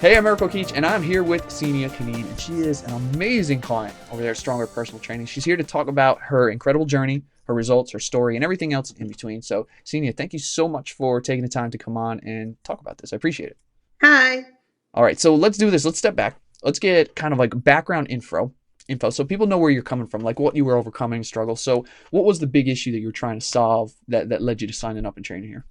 Hey, I'm Eric O'Keefe, and I'm here with Seania Caneen, and she is an amazing client over there at Stronger Personal Training. She's here to talk about her incredible journey, her results, her story, and everything else in between. So, Seania, thank you so much for taking the time to come on and talk about this. I appreciate it. Hi. All right, so let's do this. Let's step back. Let's get kind of like background info, so people know where you're coming from, like what you were overcoming, struggle. So, what was the big issue that you were trying to solve that led you to signing up and training here?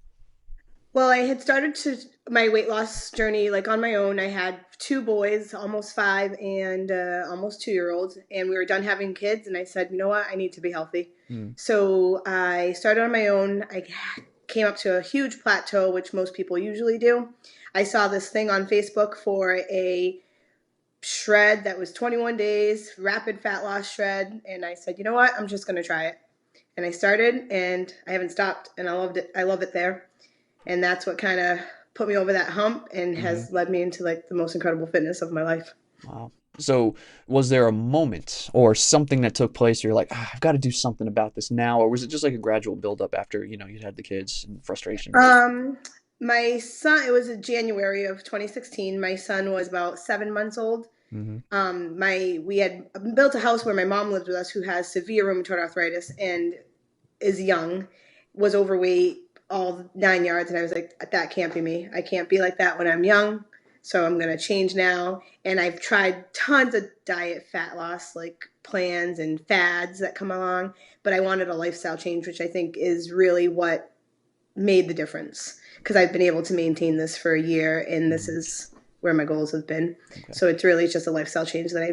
Well, I had started to my weight loss journey like on my own. I had two boys, almost five and almost 2 year olds, and we were done having kids. And I said, you know what, I need to be healthy. Mm, So I started on my own. I came up to a huge plateau, which most people usually do. I saw this thing on Facebook for a shred that was 21 days, rapid fat loss shred, and I said, you know what, I'm just going to try it. And I started, and I haven't stopped, and I loved it. I love it there. And that's what kind of put me over that hump and hmm has led me into like the most incredible fitness of my life. Wow. So, was there a moment or something that took place where you're like, I've got to do something about this now? Or was it just like a gradual buildup after, you'd had the kids and frustration? Um, my son, it was in January of 2016. My son was about 7 months old. Mm-hmm. We had built a house where my mom lived with us, who has severe rheumatoid arthritis and is young, was overweight, all 9 yards, and I was like, that can't be me. I can't be like that when I'm young. So I'm gonna change now. And I've tried tons of diet fat loss, like plans and fads that come along, but I wanted a lifestyle change, which I think is really what made the difference because I've been able to maintain this for a year, and this Mm-hmm. is where my goals have been. Okay. So it's really just a lifestyle change that I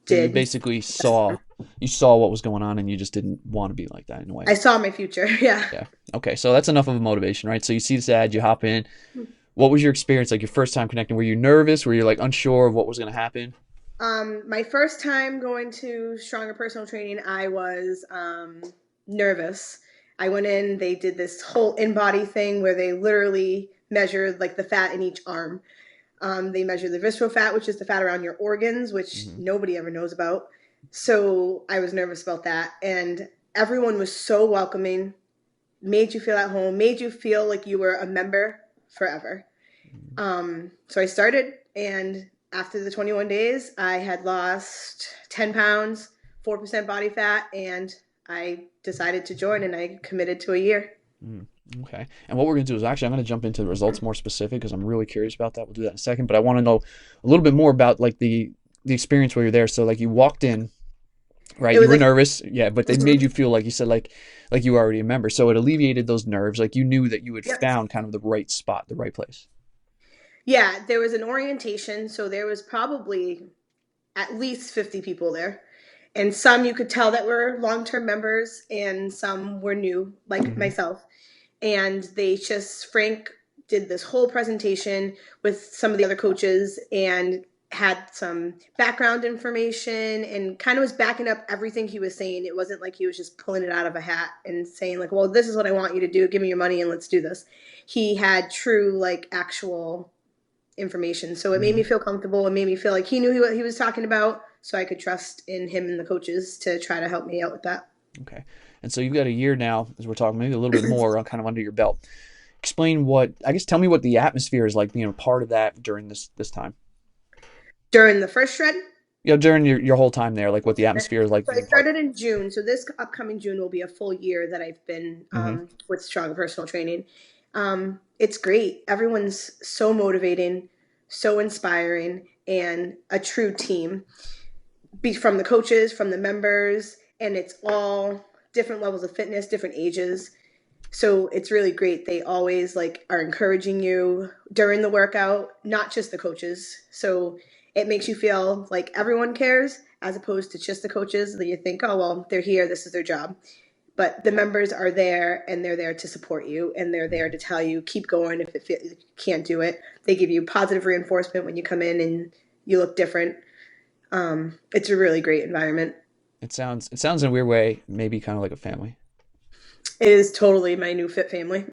So you did. basically saw what was going on and you just didn't want to be like that in a way. I saw my future. Yeah. Yeah. Okay. So that's enough of a motivation, right? So you see this ad, you hop in. What was your experience like your first time connecting? Were you nervous? Were you like unsure of what was going to happen? My first time going to Stronger Personal Training, I was nervous. I went in, they did this whole in body thing where they literally measured like the fat in each arm. They measure the visceral fat, which is the fat around your organs, which Mm-hmm. nobody ever knows about. So I was nervous about that. And everyone was so welcoming, made you feel at home, made you feel like you were a member forever. So I started, and after the 21 days, I had lost 10 pounds, 4% body fat, and I decided to join, and I committed to a year. Mm, okay. And what we're going to do is actually, I'm going to jump into the results more specific because I'm really curious about that. We'll do that in a second. But I want to know a little bit more about like the experience where you're there. So like you walked in, right? It You was were like, nervous, yeah, but they made mhm. you feel like you said like you were already a member. So it alleviated those nerves. Like you knew that you had Yep. found kind of the right spot, the right place. Yeah, there was an orientation, so there was probably at least 50 people there. And some you could tell that were long-term members, and some were new, like Mm-hmm. myself. And Frank did this whole presentation with some of the other coaches and had some background information and kind of was backing up everything he was saying. It wasn't like he was just pulling it out of a hat and saying like, well, this is what I want you to do. Give me your money and let's do this. He had true, like, actual information. So it made Mm-hmm. me feel comfortable. It made me feel like he knew what he was talking about. So I could trust in him and the coaches to try to help me out with that. Okay. And so you've got a year now, as we're talking, maybe a little bit more kind of under your belt. Explain I guess tell me what the atmosphere is like being a part of that during this time. During the first shred, During your whole time there, like what the atmosphere is like so I being part. started in June. So this upcoming June will be a full year that I've been Mm-hmm. with Strong Personal Training. It's great. Everyone's so motivating, so inspiring, and a true team. Be from the coaches, from the members, and it's all different levels of fitness, different ages. So it's really great. They always like are encouraging you during the workout, not just the coaches. So it makes you feel like everyone cares as opposed to just the coaches that you think, oh, well, they're here, this is their job. But the members are there and they're there to support you and they're there to tell you, keep going if you can't do it. They give you positive reinforcement when you come in and you look different. It's a really great environment. It sounds in a weird way, maybe kind of like a family. It is totally my new fit family.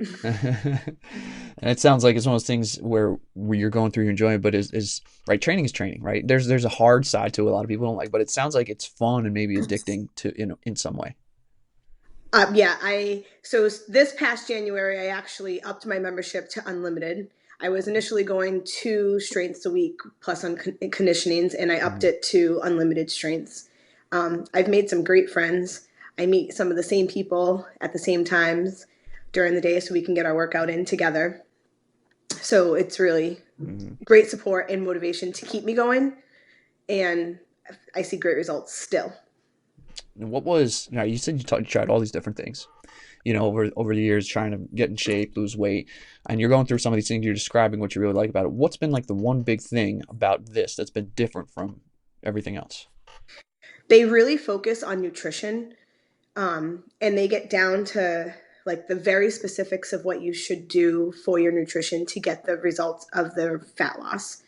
And it sounds like it's one of those things where you're going through, you're enjoying it, but is right. Training is training, right? There's a hard side to it. A lot of people don't like, but it sounds like it's fun and maybe addicting to in some way. Yeah, I so this past January I actually upped my membership to unlimited. I was initially going 2 strengths a week plus on conditionings, and I upped it to unlimited strengths. I've made some great friends. I meet some of the same people at the same times during the day so we can get our workout in together. So it's really Mm-hmm. great support and motivation to keep me going. And I see great results still. And what was, now you said you tried all these different things, over the years, trying to get in shape, lose weight, and you're going through some of these things, you're describing what you really like about it. What's been like the one big thing about this that's been different from everything else? They really focus on nutrition, and they get down to like the very specifics of what you should do for your nutrition to get the results of the fat loss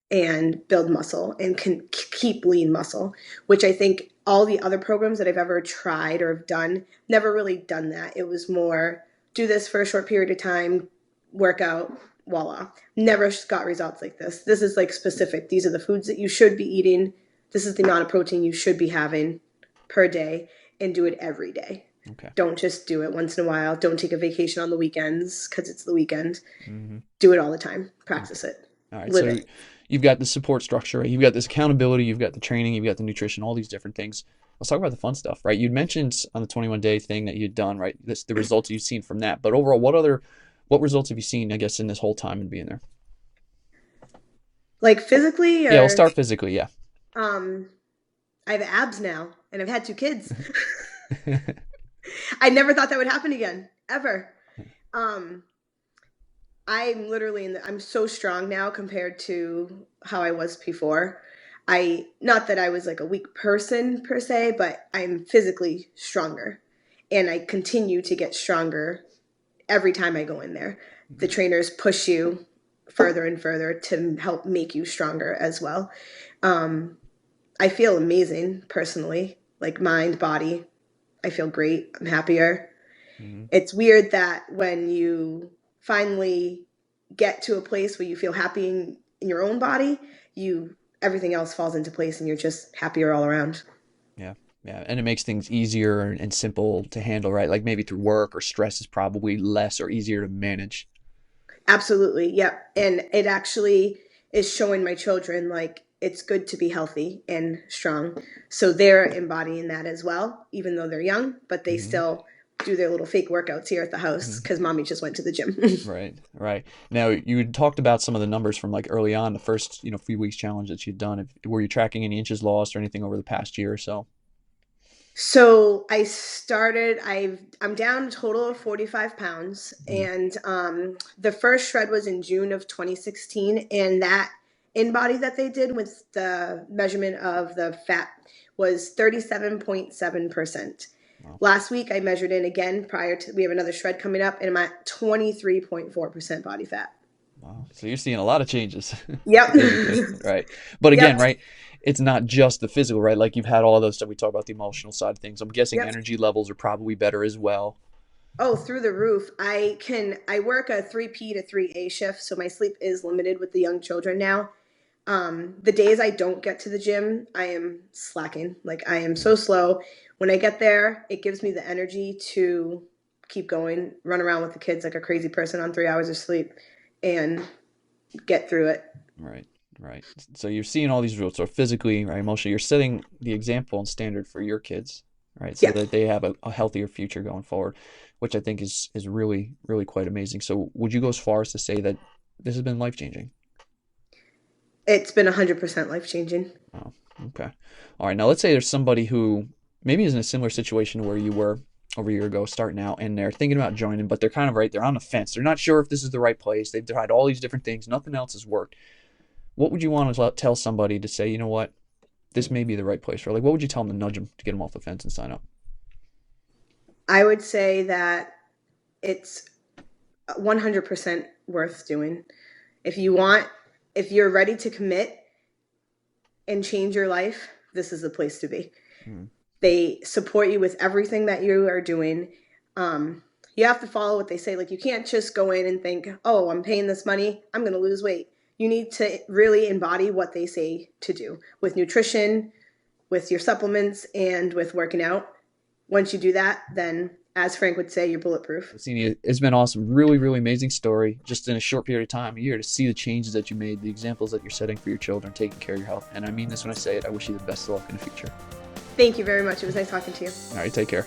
and build muscle and can keep lean muscle, which I think all the other programs that I've ever tried or have done never really done that. It was more do this for a short period of time, work out, voila. Never got results like this. This is like specific. These are the foods that you should be eating. This is the amount of protein you should be having per day, and do it every day. Okay. Don't just do it once in a while. Don't take a vacation on the weekends because it's the weekend. Mm-hmm. Do it all the time. Practice Okay. it. All right. Live So it. you've got the support structure, right? You've got this accountability, you've got the training, you've got the nutrition, all these different things. Let's talk about the fun stuff, right? You'd mentioned on the 21-day thing that you'd done, right? This, the results you've seen from that. But overall, what results have you seen, I guess, in this whole time and being there? Like physically Yeah, we'll or start physically. Yeah. um I have abs now and I've had 2 kids. I never thought that would happen again, ever. Um I'm literally I'm so strong now compared to how I was before. I not that I was like a weak person per se, but I'm physically stronger and I continue to get stronger every time I go in there. The trainers push you further and further to help make you stronger as well. Um, I feel amazing personally, like mind, body. I feel great. I'm happier. Mm-hmm. It's weird that when you finally get to a place where you feel happy in your own body, you everything else falls into place and you're just happier all around. Yeah. Yeah. And it makes things easier and simple to handle, right? Like maybe through work or stress is probably less or easier to manage. Absolutely. Yep. And it actually is showing my children like it's good to be healthy and strong. So they're embodying that as well, even though they're young, but they Mm-hmm. still do their little fake workouts here at the house because mommy just went to the gym. Right, right. Now you had talked about some of the numbers from like early on, the first, few weeks challenge that you'd done. Were you tracking any inches lost or anything over the past year or so? So I'm down a total of 45 pounds. Mm, And the first shred was in June of 2016. And that in body that they did with the measurement of the fat was 37.7%. wow, Last week I measured in again we have another shred coming up, and I'm at 23.4% body fat. wow. So you're seeing a lot of changes Yep. physically, right? But again, Yep. right, it's not just the physical, right? Like you've had all those stuff. We talk about the emotional side of things. I'm guessing Yep. energy levels are probably better as well. Oh, through the roof. I work a 3P to 3A shift, so my sleep is limited with the young children now. The days I don't get to the gym, I am slacking. Like I am Mm, so slow. When I get there, it gives me the energy to keep going, run around with the kids like a crazy person on 3 hours of sleep and get through it. right, right. So you're seeing all these results. So physically, right, emotionally, you're setting the example and standard for your kids, right? So Yeah. that they have a healthier future going forward, which I think is really, really quite amazing. So would you go as far as to say that this has been life changing? It's been 100% life changing. Oh, okay. All right. Now let's say there's somebody who maybe is in a similar situation to where you were over a year ago, starting out, and they're thinking about joining, but they're kind of right. They're on the fence. They're not sure if this is the right place. They've tried all these different things. Nothing else has worked. What would you want to tell somebody to say, you know what, this may be the right place for? Like, what would you tell them to nudge them to get them off the fence and sign up? I would say that it's 100% worth doing. If you want, if you're ready to commit and change your life, this is the place to be. Hmm. They support you with everything that you are doing. You have to follow what they say. Like you can't just go in and think, "Oh, I'm paying this money. I'm going to lose weight." You need to really embody what they say to do with nutrition, with your supplements, and with working out. Once you do that, then as Frank would say, you're bulletproof. Seania, it's been awesome. Really, really amazing story. Just in a short period of time, a year, to see the changes that you made, the examples that you're setting for your children, taking care of your health. And I mean this when I say it. I wish you the best of luck in the future. Thank you very much. It was nice talking to you. All right, take care.